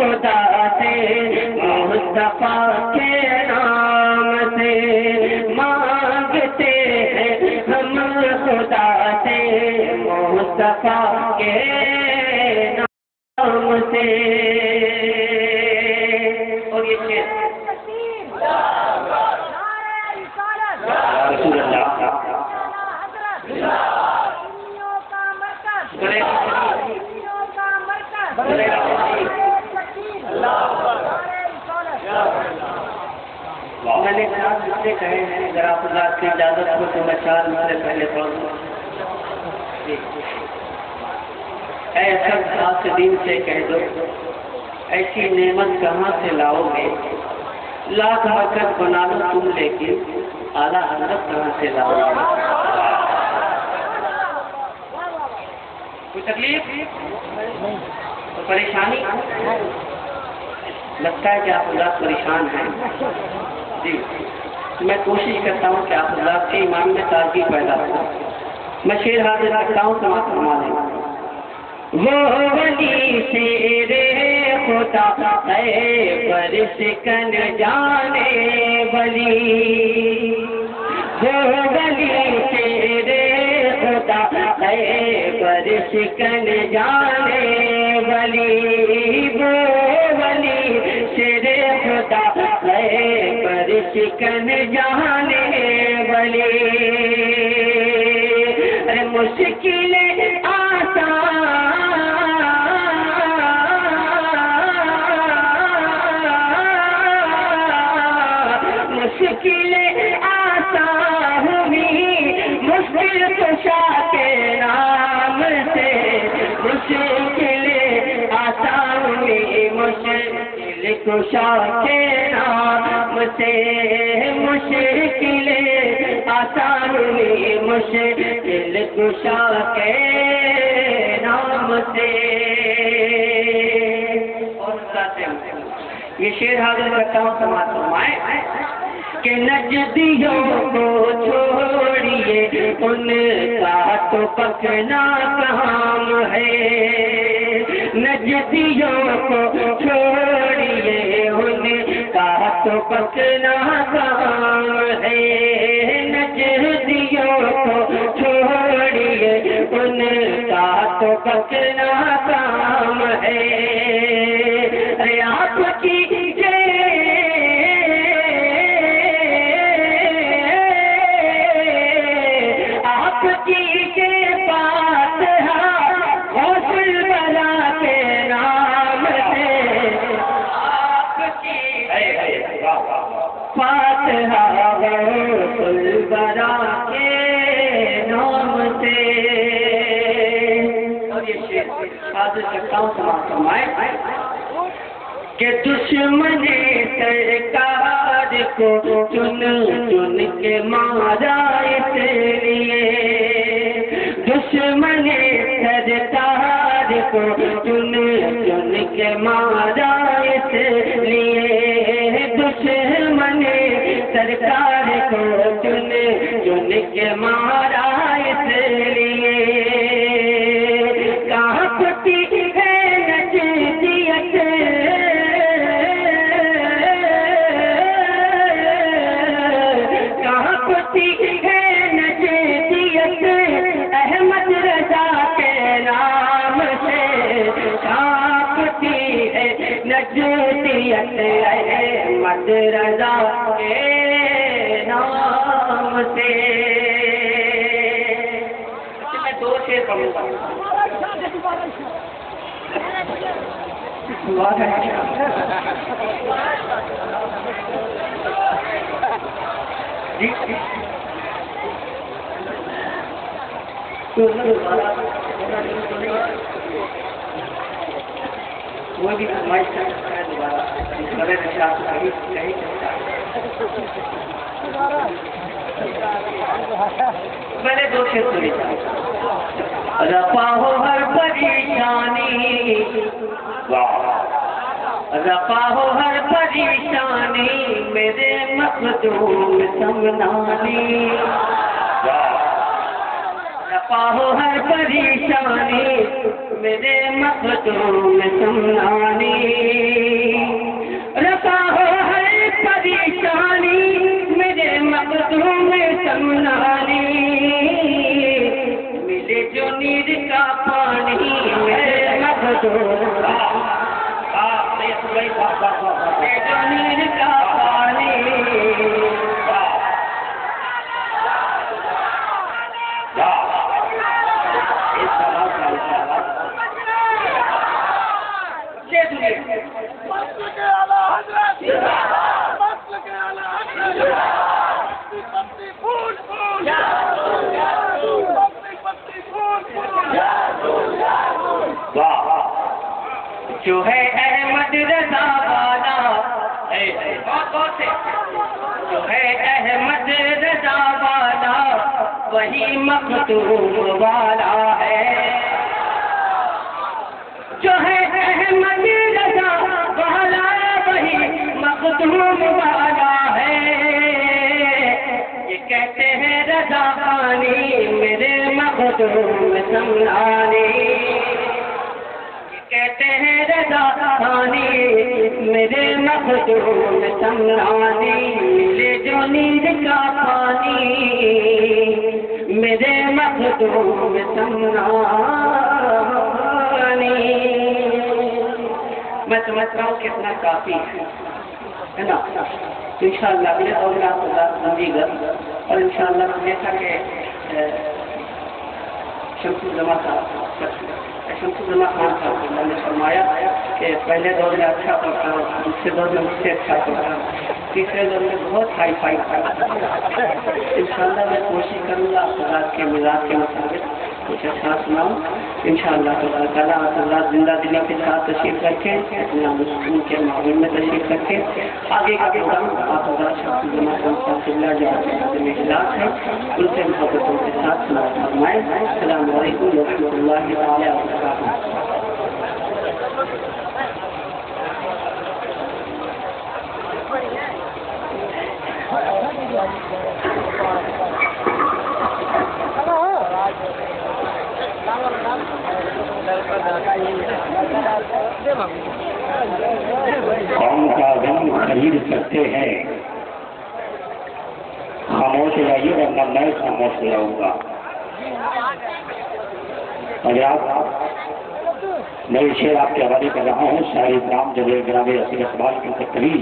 خدا سے مصطفیٰ کے نام سے مانگتے ہیں ہم خدا سے مصطفیٰ کے نام سے. اور یہ شعر رسول اللہ میں نے خیال سے کہے ہیں اگر آپ اللہ کی اجازت ہو تو میں 4 مجھے پہلے پڑھ دوں. اے سب حاسدین سے کہہ دو ایسی نعمت کہاں سے لاؤ گے, لاکھ برکت بنا لو تم لیکن اعلیٰ حضرت کہاں سے لاؤ گے. کوئی تکلیف تو پریشانی لگتا ہے کہ آپ اللہ پریشان ہیں جی. میں کوشش کرتا ہوں کہ آپ اللہ کے ایمان میں تازگی پیدا ہو. میں شعر حاضر کرتا ہوں سماعت فرما لیں. وہ ولی شیر خدا ہے پر سکن جانے ولی, وہ ولی شیر خدا ہے پر سکن جانے ولی, وہ ولی شیر خدا ہے پر سکن جانے ولی. ارے مشکل مشکل آسان ہوئی مشکل کشا کے نام سے, مشکل آسان ہوئی مشکل کشا کے نام سے, مشکل آسان ہوئی مشکل کشا کے نام سے. اور یہ شعر حاضر کرتا ہوں سماعت فرمائیں کہ نجدیوں کو چھوڑیے ان کا تو پکنا کام ہے, نجدیوں کو چھوڑیے ان کا تو پکنا کام ہے, نجدیوں کو چھوڑیے ان کا تو پکنا کام ہے. آپ کی فاتحہ غوث البرا کے نام سے. اور یہ شعر حاضر کرتا ہوں سماعت فرمائیں کہ دشمن سرکار کو چن چن کے مارا اس لیے, دشمن سرکار کو چن چن کے مارا اس لیے, دشمن سرکار کو چن چن کے مارا اس لیے. کہاں پتی ہے نجدیت کہاں پتی ہے نجدیت احمد رضا کے نام سے, کہاں پتی ہے نجدیت احمد رضا کے نام سے. میں 2 شعر پڑھوں گا. وہ بھی فرمائش کرتا ہے دوبارہ میں نے 2 شعر سنی رفع ہو ہر پریشانی, رفع ہو ہر پریشانی میرے مخدوم سمنانی, رفع ہو ہر پریشانی میرے مخدوم سمنانی. جو ہے احمد رضا والا جو ہے احمد رضا والا وہی مختوم والا ہے جو ہے احمد رضا والا وہی مختوم والا ہے یہ کہتے ہیں رضا خانی میرے مختوم سمرانی کہتے ہیں رضا خانی میرے مخدوم سمرانی ملے جو نیند کا پانی میرے مخدوم سمرانی میں سمجھتا ہوں کتنا کافی ہے نا انشاءاللہ اگلے دور میں آپ کو سمجھے گا اور انشاءاللہ جیسا کہ شمس الزما خان صاحب نے فرمایا کہ پہلے دور میں اچھا پڑھتا دوسرے دور میں مجھ سے اچھا پڑھتا تیسرے دور میں بہت ہائی فائی پڑھتا انشاءاللہ میں کوشش کروں گا آپ کے مزاج کے مطابق کچھ اچھا سناؤں انشاءاللہ تعالیٰ اللہ زندہ دلوں کے ساتھ تشریف رکھیں اپنا مسلم کے ماحول میں تشریف رکھیں آگے کا پروگرام آپ شمس الزما خان صاحب قبلہ جو میں اجلاس ہے ان سے محبتوں کے ساتھ سلام فرمائیں السلام علیکم ورحمۃ اللہ تعالیٰ وبرکاتہ قوم کا غم خرید سکتے ہیں خاموش رہیے ورنہ میں خاموش رہوں گا میں یہ شعر آپ کے حوالے کر رہا ہوں شاعر اکرام جلیل گرام رسول اقبال کی تقریر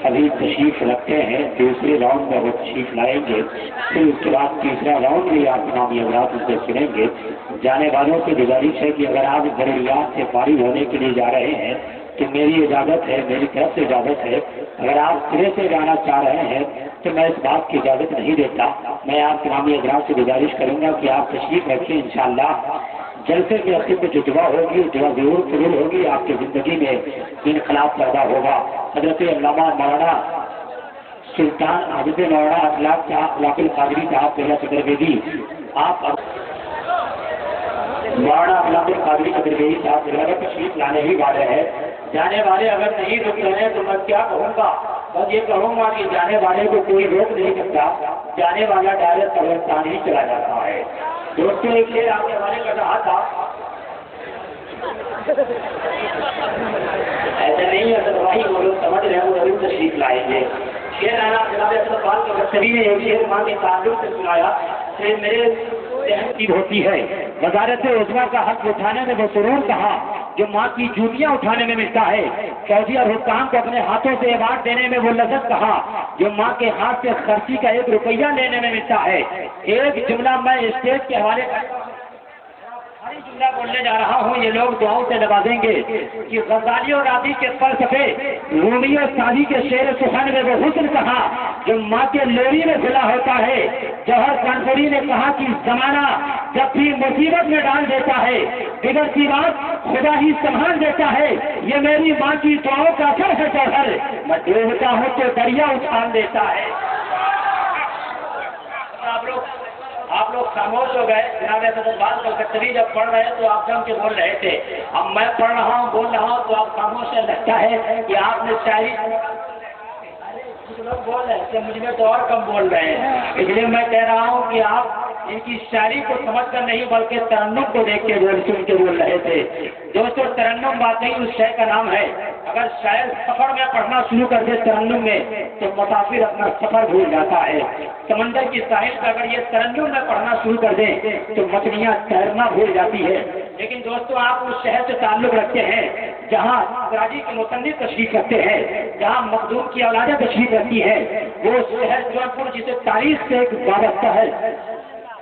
ابھی تشریف رکھتے ہیں دوسرے راؤنڈ میں وہ تشریف لائیں گے پھر اس کے بعد تیسرا راؤنڈ بھی آپ نامی حضرات ان سے سنیں گے جانے والوں سے گزارش ہے کہ اگر آپ ضروریات سے فارغ ہونے کے لیے جا رہے ہیں تو میری اجازت ہے میری طرف سے اجازت ہے اگر آپ سرے سے جانا چاہ رہے ہیں تو میں اس بات کی اجازت نہیں دیتا میں آپ نامی حضرات سے گزارش کروں گا کہ آپ تشریف رکھیں انشاءاللہ جلسے کے عقیب میں جو دعا ہوگی دعا ضرور قبول ہوگی آپ کی زندگی میں انقلاب پیدا ہوگا حضرت علامہ مولانا سلطان عابد مولانا اخلاق القادری صاحب پہلا چترویدی آپ مولانا اخلاق القادری چترویدی صاحب پہلا تشریف لانے ہی والے ہیں جانے والے اگر نہیں رک رہے ہیں تو میں کیا کہوں گا بس یہ کہوں گا کہ جانے والے کو کوئی روک نہیں سکتا جانے والا ڈائریکٹ قبرستان ہی چلا جاتا ہے دوستوں ایک شعر آپ کے حوالے کر رہا تھا ایسا نہیں ہے وہی وہ لوگ سمجھ رہے ہیں وہ ضرور تشریف لائیں گے شعر آنا جناب اقبال کے بچری نے ایک شعر ماں کے تعلق سے سنایا کہ میرے ذہن کی ہوتی ہے وزارت عظمیٰ کا حق اٹھانے میں وہ سرور کہا جو ماں کی جوتیاں اٹھانے میں ملتا ہے فوجی اور حکام کو اپنے ہاتھوں سے ایوارڈ دینے میں وہ لذت کہا جو ماں کے ہاتھ سے خرچی کا 1 روپیہ لینے میں ملتا ہے ایک جملہ میں اسٹیج کے حوالے جملہ بولنے جا رہا ہوں یہ لوگ دعاؤں سے نوازیں گے کہ غزالی اور راضی کے فلسفے رومی اور سعدی کے شعر سخن میں وہ حسن کہا جو ماں کے لوری میں کھلا ہوتا ہے جوہر کانپوری نے کہا کہ زمانہ جب بھی مصیبت میں ڈال دیتا ہے بگڑتی بات خدا ہی سنبھال دیتا ہے یہ میری ماں کی دعاؤں کا اثر ہے جوہر میں ڈوبتا ہوں تو دریا اچھال دیتا ہے آپ لوگ خاموش ہو گئے جناب اقبال کا کچری جب پڑھ رہے تو آپ جم کے بول رہے تھے اب میں پڑھ رہا ہوں بول رہا ہوں تو آپ خاموش ہے لگتا ہے کہ آپ نے شاعری کچھ لوگ بول رہے ہیں مجھ میں تو اور کم بول رہے ہیں اس لیے میں کہہ رہا ہوں کہ آپ ان کی شاعری کو سمجھ کر نہیں بلکہ ترنم کو دیکھ کے سن کے بول رہے تھے دوستوں ترنم واقعی اس شے کا نام ہے اگر شاعر سفر میں پڑھنا شروع کر دے ترنم میں تو مسافر اپنا سفر بھول جاتا ہے سمندر کی ساحل پر اگر یہ ترنم میں پڑھنا شروع کر دیں تو مچھلیاں تیرنا بھول جاتی ہے لیکن دوستوں آپ اس شہر سے تعلق رکھتے ہیں جہاں کراچی کے مصنف تشریف رکھتے ہیں جہاں مخدوم کی اولادیں تشریف رکھتی ہے وہ شہر جونپور جسے تاریخ سے ایک وابستہ ہے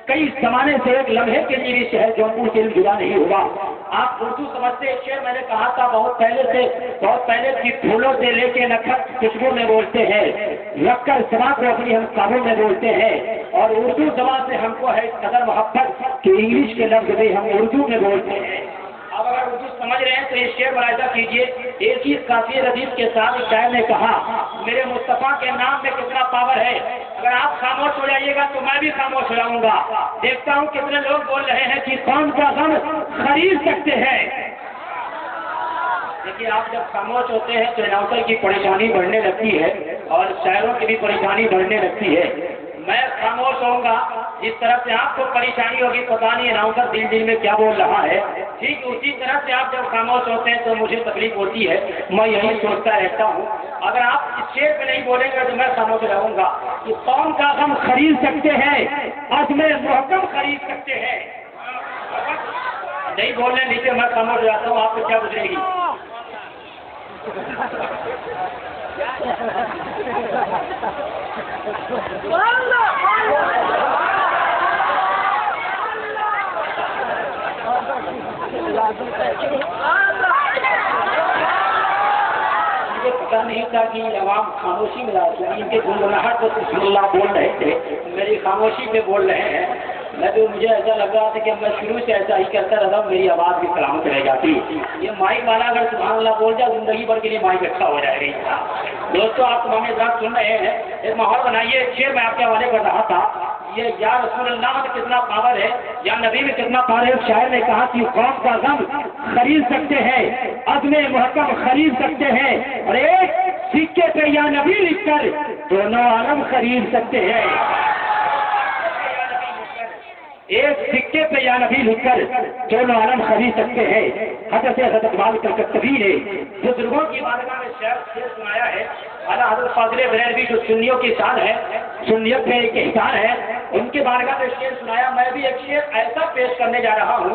کئی زمانے سے ایک لمحے کے لیے بھی شہر جونپور سے جدا نہیں ہوا آپ اردو سمجھتے ہیں شعر میں نے کہا تھا بہت پہلے کی پھولوں سے لے کے نکھت خوشبو میں بولتے ہیں، رکھ کر زبان کو اپنی ہم قابو میں بولتے ہیں، اور اردو زبان سے ہم کو ہے اس قدر محبت کہ انگلش کے لفظ بھی ہم اردو میں بولتے ہیں۔ اب اگر اردو سمجھ رہے ہیں تو یہ شعر ملاحظہ کیجیے، ایک ہی قافیہ ردیف کے ساتھ ایک شاعر نے کہا میرے مصطفیٰ کے نام میں کتنا پاور ہے، اگر آپ خاموش ہو جائیے گا تو میں بھی خاموش ہو جاؤں گا۔ دیکھتا ہوں کتنے لوگ بول رہے ہیں کہ کون کا غم خرید سکتے ہیں۔ دیکھیے آپ جب خاموش ہوتے ہیں تو اناؤنسر کی پریشانی بڑھنے لگتی ہے اور شاعروں کی بھی پریشانی بڑھنے لگتی ہے۔ میں خاموش ہوں گا، جس طرح سے آپ کو پریشانی ہوگی پتا نہیں اناؤنسر دل میں کیا بول رہا ہے، ٹھیک اسی طرح سے آپ جب خاموش ہوتے ہیں تو مجھے تکلیف ہوتی ہے، میں یہی سوچتا رہتا ہوں اگر آپ اس شعر پہ نہیں بولیں گے تو میں خاموش رہوں گا کہ قوم کا غم خرید سکتے ہیں، عزم محکم خرید سکتے ہیں۔ نہیں بولنے نیچے میں خاموش جاتا ہوں، آپ کو کیا گزرے گی؟ مجھے پتا نہیں تھا کہ عوام خاموشی میں ان کے گنگناہٹ کو بسم اللہ بول رہے تھے، میری خاموشی پہ بول رہے ہیں۔ مجھے ایسا لگ رہا تھا کہ میں شروع سے ایسا ہی کرتا رہتا ہوں، میری آواز بھی سلامت رہ جاتی۔ یہ مائک والا اگر سبحان اللہ بول جائے زندگی بھر کے لیے مائک اچھا ہو جائے گا۔ دوستوں آپ تمام حضرات سن رہے ہیں، ایک ماحول بنائیے۔ ایک شعر میں آپ کے حوالے کر رہا تھا، یہ یا رسول اللہ میں کتنا پاور ہے، یا نبی میں کتنا پاور ہے۔ شاعر نے کہا کہ قوم کا غم خرید سکتے ہیں، عزم محکم خرید سکتے ہیں، اور ایک سکے پہ یا نبی لکھ کر دونوں عالم خرید سکتے ہیں۔ ایک سکے پہ یا نبی لکھ کر دونوں عالم خرید سکتے ہیں۔ حضرت اقبال کلکتوی نے بزرگوں کی بارگاہ میں شعر سنایا ہے۔ اعلیٰ حضرت فاضل بریلوی جو سنیوں کی شان ہے، سنیت میں ایک احسان ہے، ان کی بارگاہ میں شعر سنایا۔ میں بھی ایک شعر ایسا پیش کرنے جا رہا ہوں،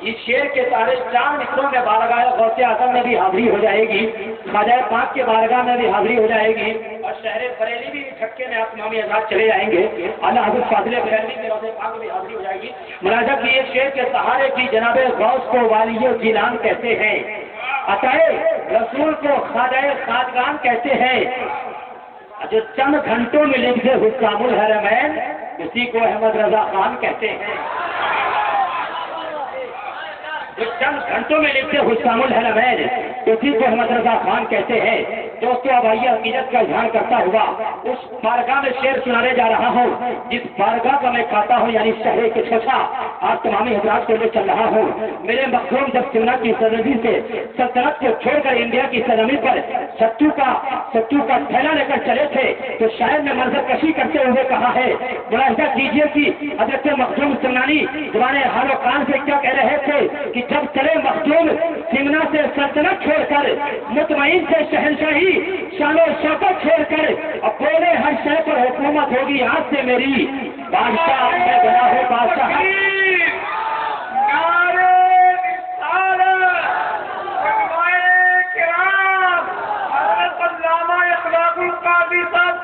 اس شعر کے سارے 4 مصروں میں بارگاہ غوث اعظم میں بھی حاضری ہو جائے گی، خواجہ پاک کے بارگاہ میں بھی حاضری ہو جائے گی، اور شہر بریلی بھی چھکے میں آپ تمامی حضرات چلے جائیں گے۔ اعلیٰ حضرت فاضل بریلوی کے روضہ پاک میں بھی حاضری ہو جائے گی۔ ملاحظہ کی ایک شعر کے سہارے کی جناب غوث کو والی جیلان کہتے ہیں، عطائے رسول کو خواجہ خواجگان کہتے ہیں، جو چند گھنٹوں میں لکھ دے حسام الحرمین اسی کو احمد رضا خان کہتے ہیں۔ جو چند گھنٹوں میں لکھتے حسام الحرمین اسی کو احمد رضا خان کہتے ہیں۔ دوستوں اب آئیے عقیدت کا اظہار کرتا ہوا اس بارگاہ میں شعر سنانے جا رہا ہوں جس بارگاہ کا میں کھاتا ہوں، یعنی شہر کے چھوچا آپ تمامی حضرات کو لے چل رہا ہوں۔ میرے مخدوم جب سمنا کی سرزمین سے سلطنت کو چھوڑ کر انڈیا کی سرزمین پر ستو کا تھیلا لے کر چلے تھے تو شاعر نے منظر کشی کرتے ہوئے کہا ہے، ملاحظہ کیجیے کہ حضرت مخدوم سمنانی زبان حال و کان سے کیا کہہ رہے تھے کہ جب چلے مخدوم سمنا سے سلطنت چھوڑ کر، مطمئن سے شہنشاہی شان و شوکت چھوڑ کر، اب بولے ہر شے پر حکومت ہوگی آج سے میری، بادشاہ میں بنا ہو بادشاہ۔ علامہ اخلاق القاضی صاحب